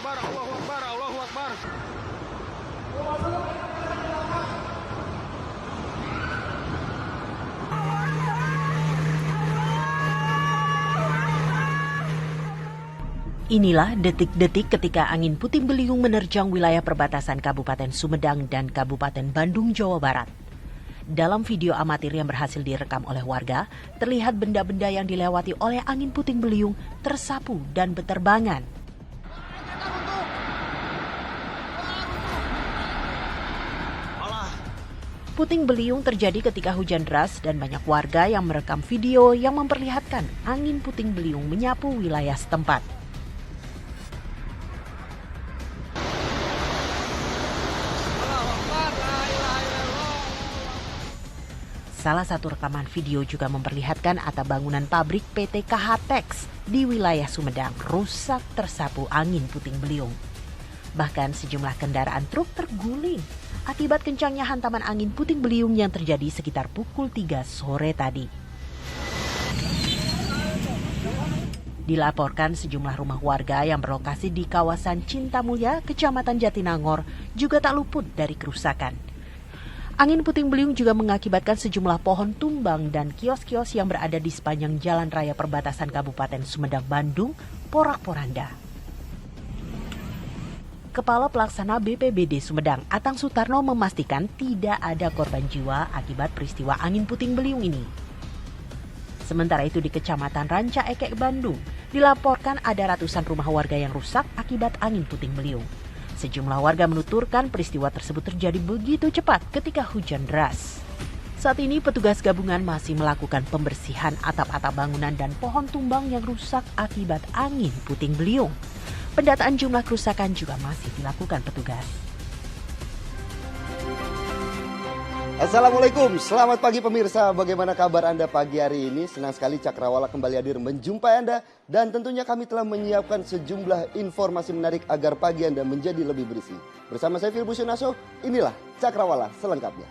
Akbar, Allahu Akbar, Allahu Akbar. Inilah detik-detik ketika angin puting beliung menerjang wilayah perbatasan Kabupaten Sumedang dan Kabupaten Bandung, Jawa Barat. Dalam video amatir yang berhasil direkam oleh warga, terlihat benda-benda yang dilewati oleh angin puting beliung tersapu dan beterbangan. Puting beliung terjadi ketika hujan deras dan banyak warga yang merekam video yang memperlihatkan angin puting beliung menyapu wilayah setempat. Salah satu rekaman video juga memperlihatkan atap bangunan pabrik PT KH-Tex di wilayah Sumedang rusak tersapu angin puting beliung. Bahkan sejumlah kendaraan truk terguling akibat kencangnya hantaman angin puting beliung yang terjadi sekitar pukul 3 sore tadi. Dilaporkan sejumlah rumah warga yang berlokasi di kawasan Cintamulya, Kecamatan Jatinangor juga tak luput dari kerusakan. Angin puting beliung juga mengakibatkan sejumlah pohon tumbang dan kios-kios yang berada di sepanjang jalan raya perbatasan Kabupaten Sumedang, Bandung, porak-poranda. Kepala Pelaksana BPBD Sumedang, Atang Sutarno memastikan tidak ada korban jiwa akibat peristiwa angin puting beliung ini. Sementara itu di Kecamatan Ranca Ekek, Bandung, dilaporkan ada ratusan rumah warga yang rusak akibat angin puting beliung. Sejumlah warga menuturkan peristiwa tersebut terjadi begitu cepat ketika hujan deras. Saat ini petugas gabungan masih melakukan pembersihan atap-atap bangunan dan pohon tumbang yang rusak akibat angin puting beliung. Pendataan jumlah kerusakan juga masih dilakukan petugas. Assalamualaikum, selamat pagi pemirsa. Bagaimana kabar Anda pagi hari ini? Senang sekali Cakrawala kembali hadir menjumpai Anda. Dan tentunya kami telah menyiapkan sejumlah informasi menarik agar pagi Anda menjadi lebih bersih. Bersama saya Filbus Yunaso, inilah Cakrawala selengkapnya.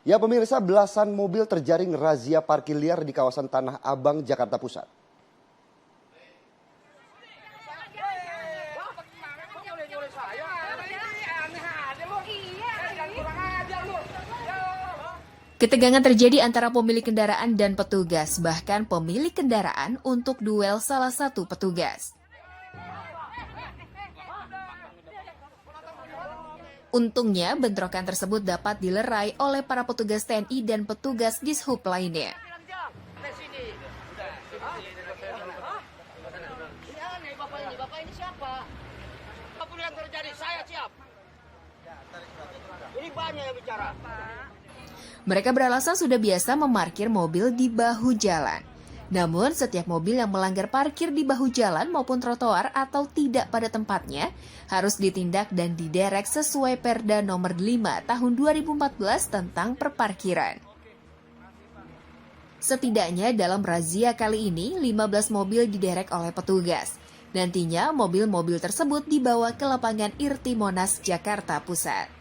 Ya pemirsa, belasan mobil terjaring razia parkir liar di kawasan Tanah Abang, Jakarta Pusat. Ketegangan terjadi antara pemilik kendaraan dan petugas, bahkan pemilik kendaraan untuk duel salah satu petugas. Untungnya, bentrokan tersebut dapat dilerai oleh para petugas TNI dan petugas Dishub lainnya. Bapak ini siapa? Apapun yang terjadi, saya siap. Ini banyak yang bicara. Mereka beralasan sudah biasa memarkir mobil di bahu jalan. Namun, setiap mobil yang melanggar parkir di bahu jalan maupun trotoar atau tidak pada tempatnya harus ditindak dan diderek sesuai Perda Nomor 5 Tahun 2014 tentang perparkiran. Setidaknya dalam razia kali ini, 15 mobil diderek oleh petugas. Nantinya, mobil-mobil tersebut dibawa ke lapangan Irti Monas, Jakarta Pusat.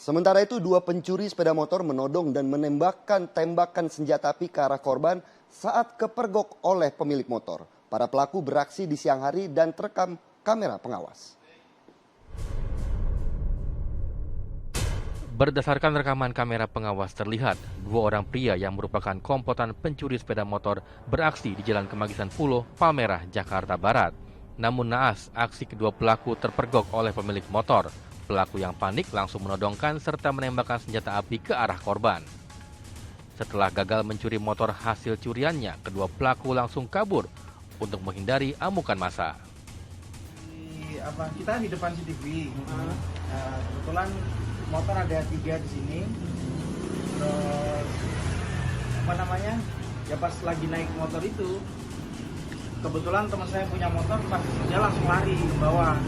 Sementara itu, dua pencuri sepeda motor menodong dan menembakkan tembakan senjata api ke arah korban saat kepergok oleh pemilik motor. Para pelaku beraksi di siang hari dan terekam kamera pengawas. Berdasarkan rekaman kamera pengawas terlihat, dua orang pria yang merupakan komplotan pencuri sepeda motor beraksi di Jalan Kemagisan Pulo, Palmerah, Jakarta Barat. Namun naas, aksi kedua pelaku terpergok oleh pemilik motor. Pelaku yang panik langsung menodongkan serta menembakkan senjata api ke arah korban. Setelah gagal mencuri motor hasil curiannya, kedua pelaku langsung kabur untuk menghindari amukan massa. Kita di depan CCTV. Kebetulan motor ada 3 di sini. Terus ya pas lagi naik motor itu, kebetulan teman saya punya motor, pas dia langsung lari ke bawah.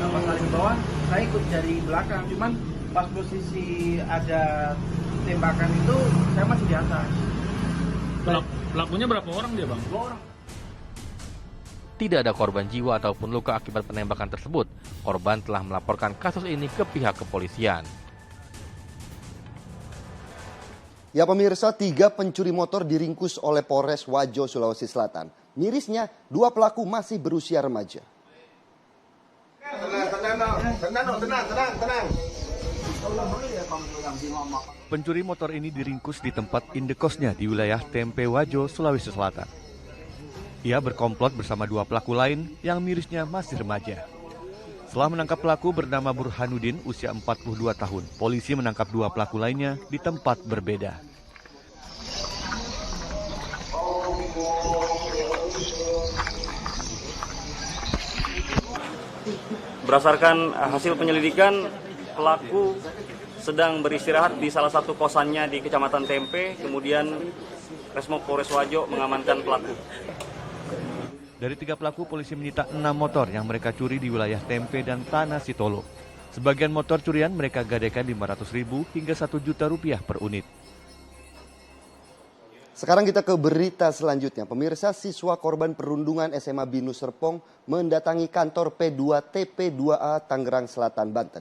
Pas lari ke bawah, saya ikut dari belakang. Cuman pas posisi ada tembakan itu, saya masih di atas. Pelakunya berapa orang dia, Bang? 2 orang. Tidak ada korban jiwa ataupun luka akibat penembakan tersebut. Korban telah melaporkan kasus ini ke pihak kepolisian. Ya pemirsa, 3 pencuri motor diringkus oleh Polres Wajo, Sulawesi Selatan. Mirisnya, 2 pelaku masih berusia remaja. Tenang. Pencuri motor ini diringkus di tempat indekosnya di wilayah Tempe Wajo, Sulawesi Selatan. Ia berkomplot bersama 2 pelaku lain yang mirisnya masih remaja. Setelah menangkap pelaku bernama Burhanuddin, usia 42 tahun, polisi menangkap 2 pelaku lainnya di tempat berbeda. Berdasarkan hasil penyelidikan, pelaku sedang beristirahat di salah satu kosannya di Kecamatan Tempe, kemudian Resmob Polres Wajo mengamankan pelaku. Dari 3 pelaku, polisi menyita 6 motor yang mereka curi di wilayah Tempe dan Tanah Sitolo. Sebagian motor curian mereka gadaikan Rp500.000 hingga Rp1.000.000 per unit. Sekarang kita ke berita selanjutnya. Pemirsa, siswa korban perundungan SMA Binus Serpong mendatangi kantor P2 TP2A Tangerang Selatan, Banten.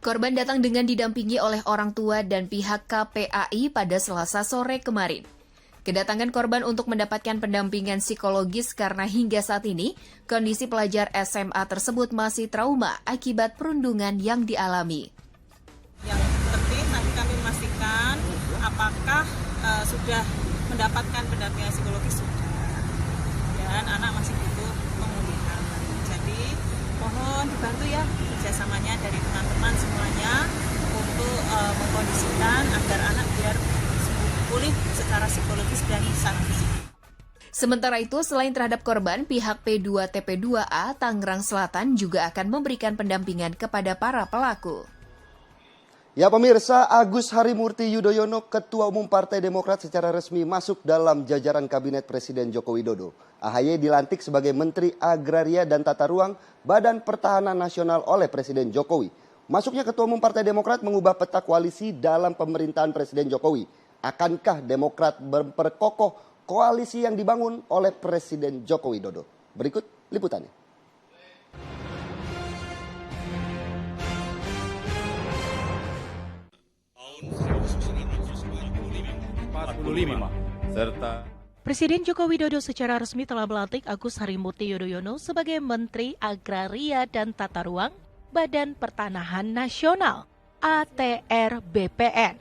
Korban datang dengan didampingi oleh orang tua dan pihak KPAI pada Selasa sore kemarin. Kedatangan korban untuk mendapatkan pendampingan psikologis karena hingga saat ini kondisi pelajar SMA tersebut masih trauma akibat perundungan yang dialami. Yang penting nanti kami memastikan apakah sudah mendapatkan pendampingan psikologis sudah, dan anak masih butuh pemulihan. Jadi mohon dibantu ya kerjasamanya dari teman-teman semuanya untuk mengkondisikan agar anak biar pulih secara psikologis dan fisik. Sementara itu, selain terhadap korban, pihak P2 TP2A Tangerang Selatan juga akan memberikan pendampingan kepada para pelaku. Ya pemirsa, Agus Harimurti Yudhoyono, Ketua Umum Partai Demokrat secara resmi masuk dalam jajaran Kabinet Presiden Joko Widodo. AHY dilantik sebagai Menteri Agraria dan Tata Ruang Badan Pertahanan Nasional oleh Presiden Jokowi. Masuknya Ketua Umum Partai Demokrat mengubah peta koalisi dalam pemerintahan Presiden Jokowi. Akankah Demokrat memperkokoh koalisi yang dibangun oleh Presiden Joko Widodo? Berikut liputannya. Serta Presiden Joko Widodo secara resmi telah melantik Agus Harimurti Yudhoyono sebagai Menteri Agraria dan Tata Ruang Badan Pertanahan Nasional (ATR BPN).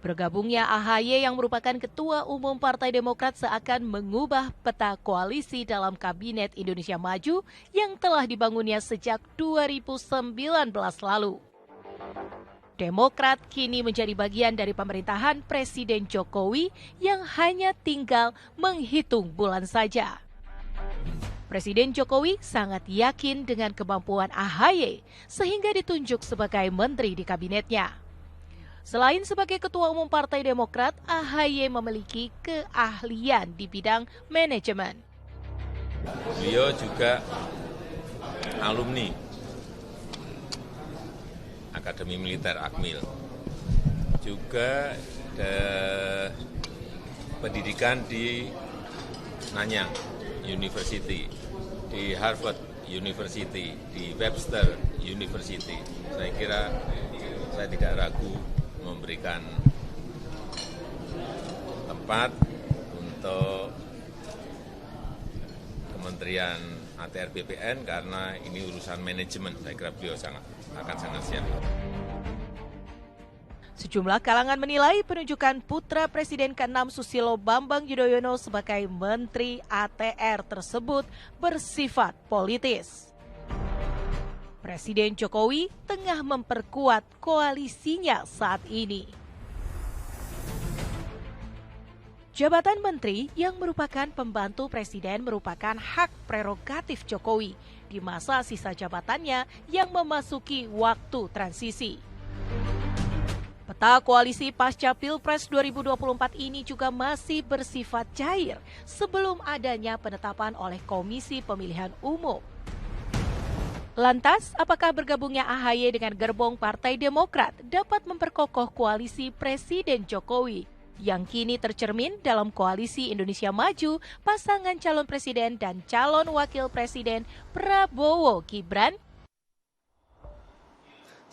Bergabungnya AHY yang merupakan Ketua Umum Partai Demokrat seakan mengubah peta koalisi dalam Kabinet Indonesia Maju yang telah dibangunnya sejak 2019 lalu. Demokrat kini menjadi bagian dari pemerintahan Presiden Jokowi yang hanya tinggal menghitung bulan saja. Presiden Jokowi sangat yakin dengan kemampuan AHY sehingga ditunjuk sebagai menteri di kabinetnya. Selain sebagai Ketua Umum Partai Demokrat, AHY memiliki keahlian di bidang manajemen. beliau juga alumni Akademi Militer Akmil, juga pendidikan di Nanyang University, di Harvard University, di Webster University. Saya kira saya tidak ragu memberikan tempat untuk Kementerian ATR BPN karena ini urusan manajemen. Saya kira beliau akan sangat siap. Sejumlah kalangan menilai penunjukan putra Presiden ke-6 Susilo Bambang Yudhoyono sebagai Menteri ATR tersebut bersifat politis. Presiden Jokowi tengah memperkuat koalisinya saat ini. Jabatan menteri yang merupakan pembantu presiden merupakan hak prerogatif Jokowi di masa sisa jabatannya yang memasuki waktu transisi. Peta koalisi pasca Pilpres 2024 ini juga masih bersifat cair sebelum adanya penetapan oleh Komisi Pemilihan Umum. Lantas, apakah bergabungnya AHY dengan gerbong Partai Demokrat dapat memperkokoh koalisi Presiden Jokowi yang kini tercermin dalam Koalisi Indonesia Maju, pasangan calon presiden dan calon wakil presiden Prabowo Gibran?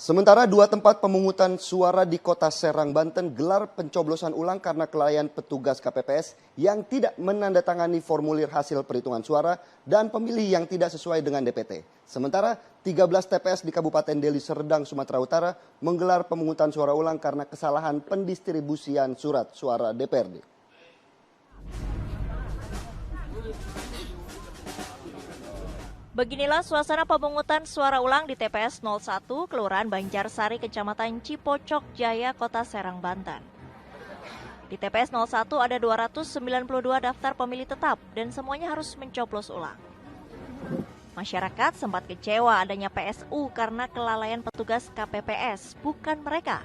Sementara 2 tempat pemungutan suara di Kota Serang, Banten gelar pencoblosan ulang karena kelalaian petugas KPPS yang tidak menandatangani formulir hasil perhitungan suara dan pemilih yang tidak sesuai dengan DPT. Sementara 13 TPS di Kabupaten Deli Serdang, Sumatera Utara menggelar pemungutan suara ulang karena kesalahan pendistribusian surat suara DPRD. Beginilah suasana pemungutan suara ulang di TPS 01, Kelurahan Banjarsari, Kecamatan Cipocok Jaya, Kota Serang, Banten. Di TPS 01 ada 292 daftar pemilih tetap dan semuanya harus mencoblos ulang. Masyarakat sempat kecewa adanya PSU karena kelalaian petugas KPPS, bukan mereka.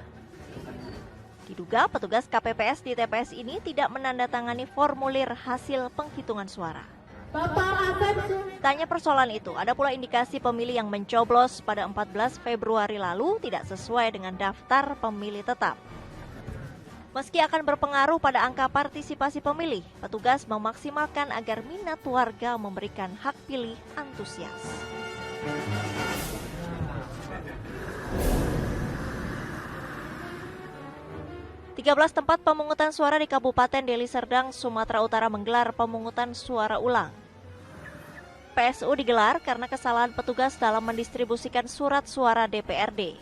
Diduga petugas KPPS di TPS ini tidak menandatangani formulir hasil penghitungan suara. Tanya persoalan itu, ada pula indikasi pemilih yang mencoblos pada 14 Februari lalu tidak sesuai dengan daftar pemilih tetap. Meski akan berpengaruh pada angka partisipasi pemilih, petugas memaksimalkan agar minat warga memberikan hak pilih antusias. Belas tempat pemungutan suara di Kabupaten Deli Serdang, Sumatera Utara menggelar pemungutan suara ulang. PSU digelar karena kesalahan petugas dalam mendistribusikan surat suara DPRD.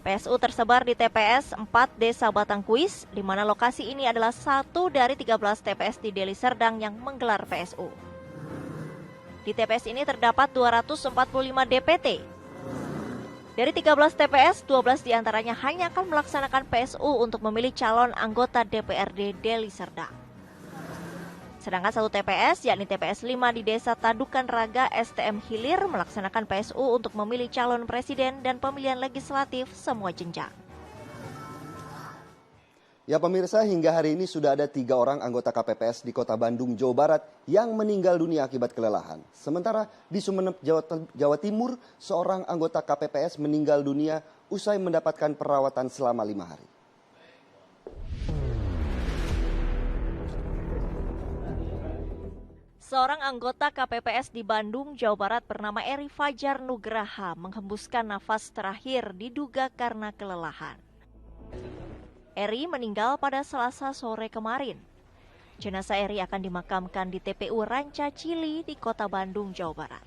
PSU tersebar di TPS 4 Desa Batangkuis, di mana lokasi ini adalah satu dari 13 TPS di Deli Serdang yang menggelar PSU. Di TPS ini terdapat 245 DPT. Dari 13 TPS, 12 diantaranya hanya akan melaksanakan PSU untuk memilih calon anggota DPRD Deli Serdang. Sedangkan satu TPS, yakni TPS 5 di Desa Tadukan Raga STM Hilir, melaksanakan PSU untuk memilih calon presiden dan pemilihan legislatif semua jenjang. Ya pemirsa, hingga hari ini sudah ada 3 orang anggota KPPS di Kota Bandung, Jawa Barat yang meninggal dunia akibat kelelahan. Sementara di Sumeneb, Jawa Timur, seorang anggota KPPS meninggal dunia usai mendapatkan perawatan selama 5 hari. Seorang anggota KPPS di Bandung, Jawa Barat bernama Eri Fajar Nugraha menghembuskan nafas terakhir diduga karena kelelahan. Eri meninggal pada Selasa sore kemarin. Jenazah Eri akan dimakamkan di TPU Ranca Cili di Kota Bandung, Jawa Barat.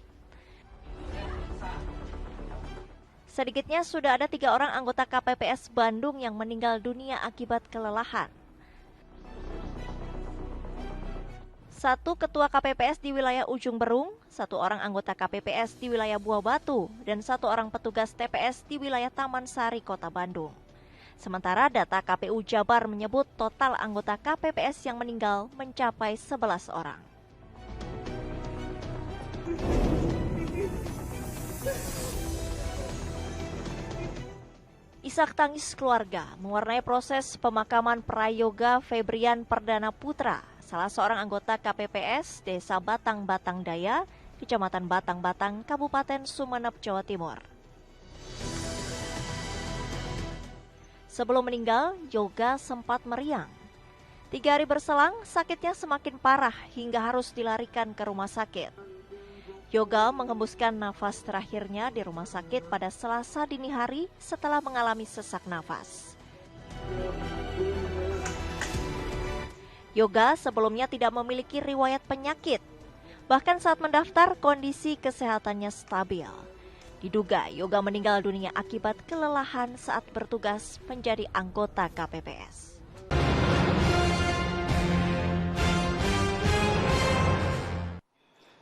Sedikitnya sudah ada 3 orang anggota KPPS Bandung yang meninggal dunia akibat kelelahan. 1 ketua KPPS di wilayah Ujung Berung, 1 orang anggota KPPS di wilayah Buah Batu, dan 1 orang petugas TPS di wilayah Taman Sari, Kota Bandung. Sementara data KPU Jabar menyebut total anggota KPPS yang meninggal mencapai 11 orang. Isak tangis keluarga mewarnai proses pemakaman Prayoga Febrian Perdana Putra, salah seorang anggota KPPS Desa Batang-Batang Daya, Kecamatan Batang-Batang, Kabupaten Sumeneb, Jawa Timur. Sebelum meninggal, Yoga sempat meriang. 3 hari berselang, sakitnya semakin parah hingga harus dilarikan ke rumah sakit. Yoga menghembuskan nafas terakhirnya di rumah sakit pada Selasa dini hari setelah mengalami sesak nafas. Yoga sebelumnya tidak memiliki riwayat penyakit. Bahkan saat mendaftar, kondisi kesehatannya stabil. Diduga Yoga meninggal dunia akibat kelelahan saat bertugas menjadi anggota KPPS.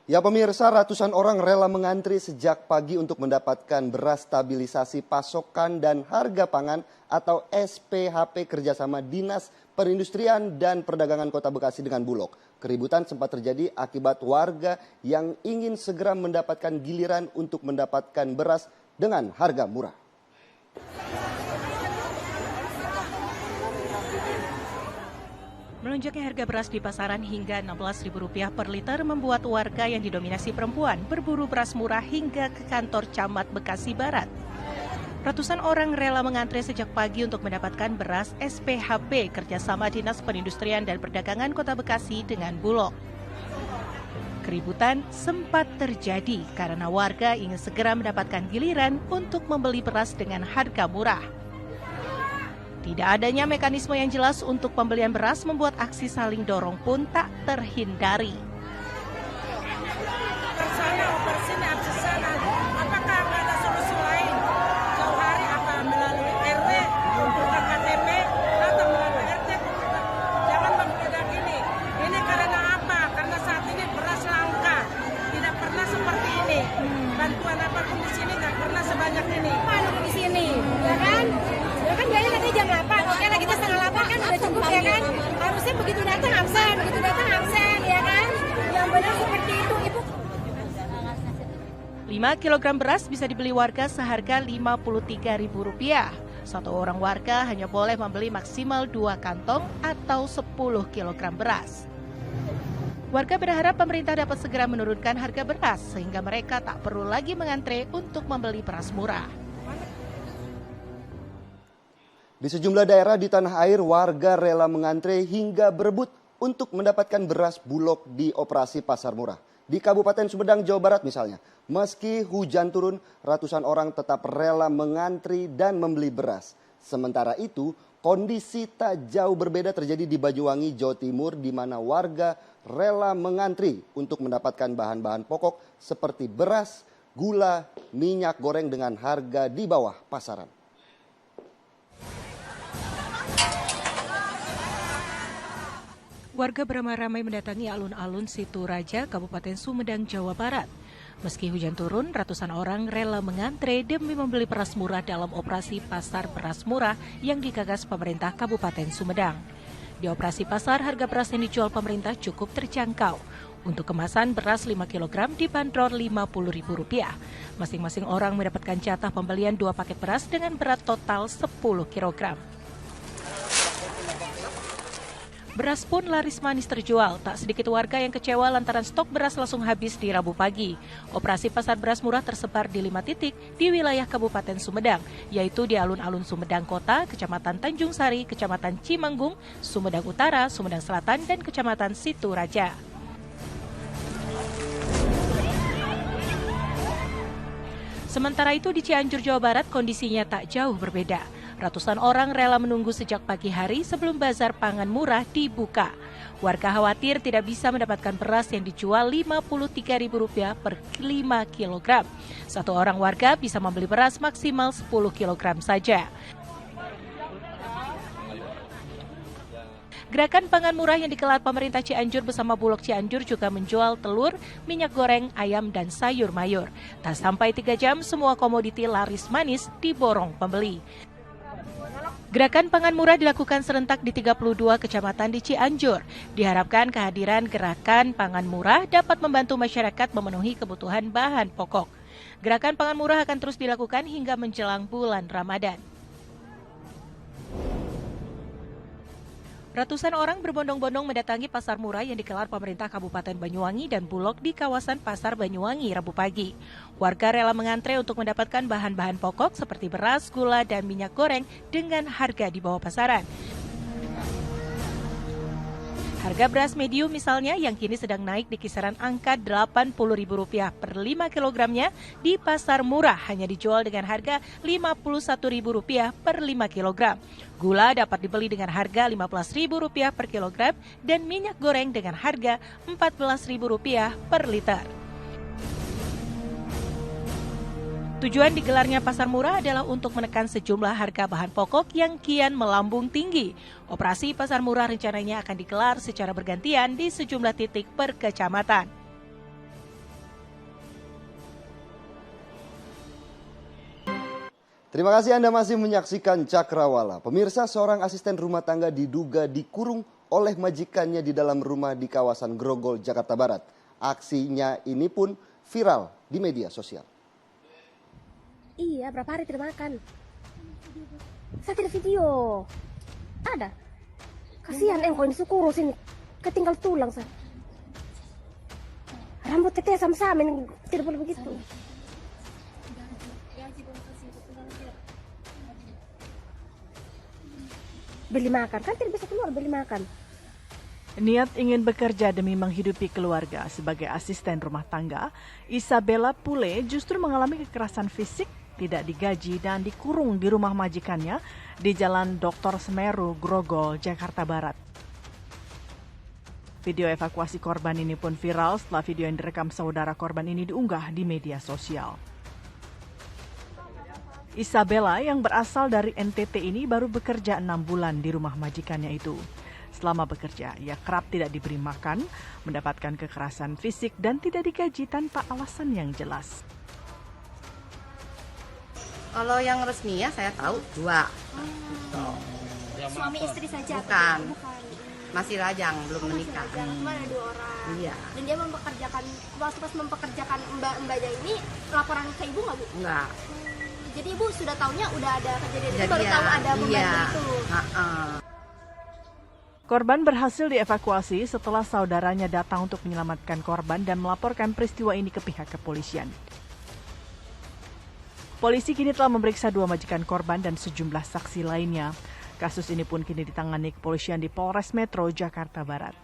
Ya pemirsa, ratusan orang rela mengantri sejak pagi untuk mendapatkan beras stabilisasi pasokan dan harga pangan atau SPHP kerjasama Dinas Perindustrian dan Perdagangan Kota Bekasi dengan Bulog. Keributan sempat terjadi akibat warga yang ingin segera mendapatkan giliran untuk mendapatkan beras dengan harga murah. Melonjaknya harga beras di pasaran hingga Rp16.000 per liter membuat warga yang didominasi perempuan berburu beras murah hingga ke kantor Camat Bekasi Barat. Ratusan orang rela mengantre sejak pagi untuk mendapatkan beras SPHP kerjasama Dinas Perindustrian dan Perdagangan Kota Bekasi dengan Bulog. Keributan sempat terjadi karena warga ingin segera mendapatkan giliran untuk membeli beras dengan harga murah. Tidak adanya mekanisme yang jelas untuk pembelian beras membuat aksi saling dorong pun tak terhindari. Apakah ada solusi lain? Jauh hari apa melalui RW, bukan KTP, atau melalui RT? Jangan membedakan ini. Ini karena apa? Karena saat ini beras langka. Tidak pernah seperti ini. Bantuan apapun di sini nggak pernah sebanyak ini. Panik di sini, ya kan? Ya kan biasanya nanti jam 8, oke lah kita setengah 8 kan udah cukup ya kan? Harusnya begitu datang absen, ya kan? Yang benar seperti itu, Ibu. 5 kg beras bisa dibeli warga seharga Rp53.000. Satu orang warga hanya boleh membeli maksimal 2 kantong atau 10 kg beras. Warga berharap pemerintah dapat segera menurunkan harga beras sehingga mereka tak perlu lagi mengantre untuk membeli beras murah. Di sejumlah daerah di tanah air, warga rela mengantre hingga berebut untuk mendapatkan beras bulog di operasi pasar murah. Di Kabupaten Sumedang, Jawa Barat misalnya, meski hujan turun, ratusan orang tetap rela mengantri dan membeli beras. Sementara itu, kondisi tak jauh berbeda terjadi di Banyuwangi, Jawa Timur, di mana warga rela mengantri untuk mendapatkan bahan-bahan pokok seperti beras, gula, minyak goreng dengan harga di bawah pasaran. Warga beramai-ramai mendatangi alun-alun Situ Raja, Kabupaten Sumedang, Jawa Barat. Meski hujan turun, ratusan orang rela mengantre demi membeli beras murah dalam operasi pasar beras murah yang digagas pemerintah Kabupaten Sumedang. Di operasi pasar, harga beras yang dijual pemerintah cukup terjangkau. Untuk kemasan beras 5 kg dibanderol Rp50.000. Masing-masing orang mendapatkan jatah pembelian 2 paket beras dengan berat total 10 kg. Beras pun laris manis terjual. Tak sedikit warga yang kecewa lantaran stok beras langsung habis di Rabu pagi. Operasi pasar beras murah tersebar di 5 titik di wilayah Kabupaten Sumedang, yaitu di alun-alun Sumedang Kota, Kecamatan Tanjung Sari, Kecamatan Cimanggung, Sumedang Utara, Sumedang Selatan, dan Kecamatan Situ Raja. Sementara itu di Cianjur, Jawa Barat, kondisinya tak jauh berbeda. Ratusan orang rela menunggu sejak pagi hari sebelum bazar pangan murah dibuka. Warga khawatir tidak bisa mendapatkan beras yang dijual Rp53.000 per 5 kg. Satu orang warga bisa membeli beras maksimal 10 kg saja. Gerakan pangan murah yang dikelar pemerintah Cianjur bersama Bulog Cianjur juga menjual telur, minyak goreng, ayam, dan sayur mayur. Tak sampai 3 jam, semua komoditi laris manis diborong pembeli. Gerakan pangan murah dilakukan serentak di 32 kecamatan di Cianjur. Diharapkan kehadiran gerakan pangan murah dapat membantu masyarakat memenuhi kebutuhan bahan pokok. Gerakan pangan murah akan terus dilakukan hingga menjelang bulan Ramadan. Ratusan orang berbondong-bondong mendatangi pasar murah yang dikelar pemerintah Kabupaten Banyuwangi dan Bulog di kawasan Pasar Banyuwangi Rabu pagi. Warga rela mengantre untuk mendapatkan bahan-bahan pokok seperti beras, gula, dan minyak goreng dengan harga di bawah pasaran. Harga beras medium misalnya yang kini sedang naik di kisaran angka Rp80.000 per 5 kilogramnya di pasar murah hanya dijual dengan harga Rp51.000 per 5 kilogram. Gula dapat dibeli dengan harga Rp15.000 per kilogram dan minyak goreng dengan harga Rp14.000 per liter. Tujuan digelarnya pasar murah adalah untuk menekan sejumlah harga bahan pokok yang kian melambung tinggi. Operasi pasar murah rencananya akan digelar secara bergantian di sejumlah titik per kecamatan. Terima kasih Anda masih menyaksikan Cakrawala. Pemirsa, seorang asisten rumah tangga diduga dikurung oleh majikannya di dalam rumah di kawasan Grogol, Jakarta Barat. Aksinya ini pun viral di media sosial. Iya, berapa hari tidak makan? Saya tidak video. Ada. Kasihan kalau ini sukuru sini. Ketinggal tulang saya. Rambut teteh sama-sama, tidak boleh begitu. Beli makan, kan tidak bisa keluar beli makan. Niat ingin bekerja demi menghidupi keluarga sebagai asisten rumah tangga, Isabella Pule justru mengalami kekerasan fisik, tidak digaji dan dikurung di rumah majikannya di Jalan Dr. Semeru, Grogol, Jakarta Barat. Video evakuasi korban ini pun viral setelah video yang direkam saudara korban ini diunggah di media sosial. Isabella yang berasal dari NTT ini baru bekerja 6 bulan di rumah majikannya itu. Selama bekerja, ia kerap tidak diberi makan, mendapatkan kekerasan fisik dan tidak digaji tanpa alasan yang jelas. Kalau yang resmi ya saya tahu 2. Suami istri saja? Bukan. Masih lajang, belum menikah. Cuma ada 2 orang. Iya. Dan dia waktu pas mempekerjakan mbaknya ini, laporan ke ibu nggak, Bu? Enggak. Jadi ibu sudah tahunya udah ada kejadian itu, baru tahu ada pembantu itu. Korban berhasil dievakuasi setelah saudaranya datang untuk menyelamatkan korban dan melaporkan peristiwa ini ke pihak kepolisian. Polisi kini telah memeriksa 2 majikan korban dan sejumlah saksi lainnya. Kasus ini pun kini ditangani kepolisian di Polres Metro Jakarta Barat.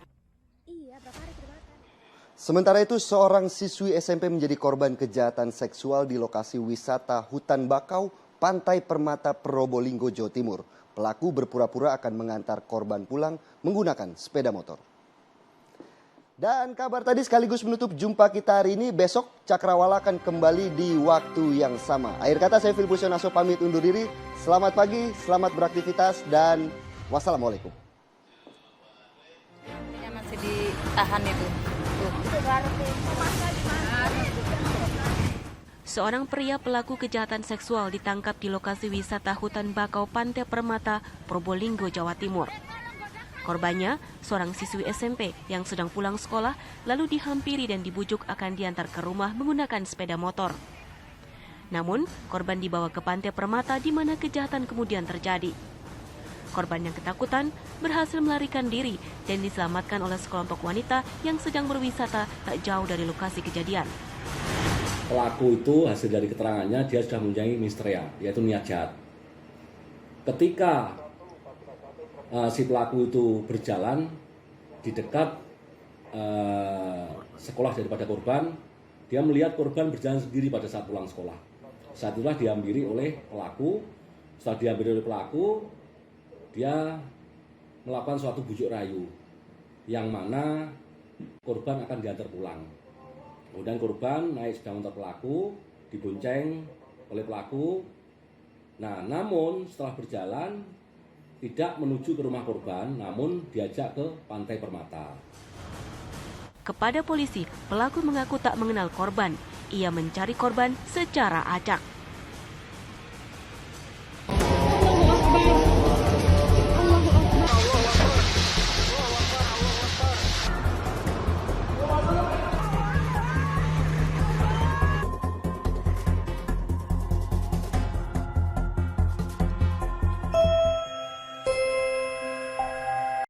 Sementara itu, seorang siswi SMP menjadi korban kejahatan seksual di lokasi wisata Hutan Bakau, Pantai Permata, Probolinggo, Jawa Timur. Pelaku berpura-pura akan mengantar korban pulang menggunakan sepeda motor. Dan kabar tadi sekaligus menutup jumpa kita hari ini. Besok Cakrawala akan kembali di waktu yang sama. Akhir kata saya Filipus Yonaso pamit undur diri. Selamat pagi, selamat beraktivitas dan wassalamualaikum. Masih ditahan itu. Seorang pria pelaku kejahatan seksual ditangkap di lokasi wisata Hutan Bakau Pantai Permata, Probolinggo, Jawa Timur. Korbannya, seorang siswi SMP yang sedang pulang sekolah, lalu dihampiri dan dibujuk akan diantar ke rumah menggunakan sepeda motor. Namun, korban dibawa ke Pantai Permata di mana kejahatan kemudian terjadi. Korban yang ketakutan berhasil melarikan diri dan diselamatkan oleh sekelompok wanita yang sedang berwisata tak jauh dari lokasi kejadian. Pelaku itu hasil dari keterangannya dia sudah mempunyai mistrea, yaitu niat jahat. Ketika si pelaku itu berjalan di dekat sekolah daripada korban, dia melihat korban berjalan sendiri pada saat pulang sekolah. Saat itulah dihampiri oleh pelaku. Setelah dihampiri oleh pelaku, dia melakukan suatu bujuk rayu, yang mana korban akan diantar pulang. Kemudian korban naik sepeda motor pelaku, dibonceng oleh pelaku. Nah, namun setelah berjalan tidak menuju ke rumah korban, namun diajak ke Pantai Permata. Kepada polisi, pelaku mengaku tak mengenal korban. Ia mencari korban secara acak.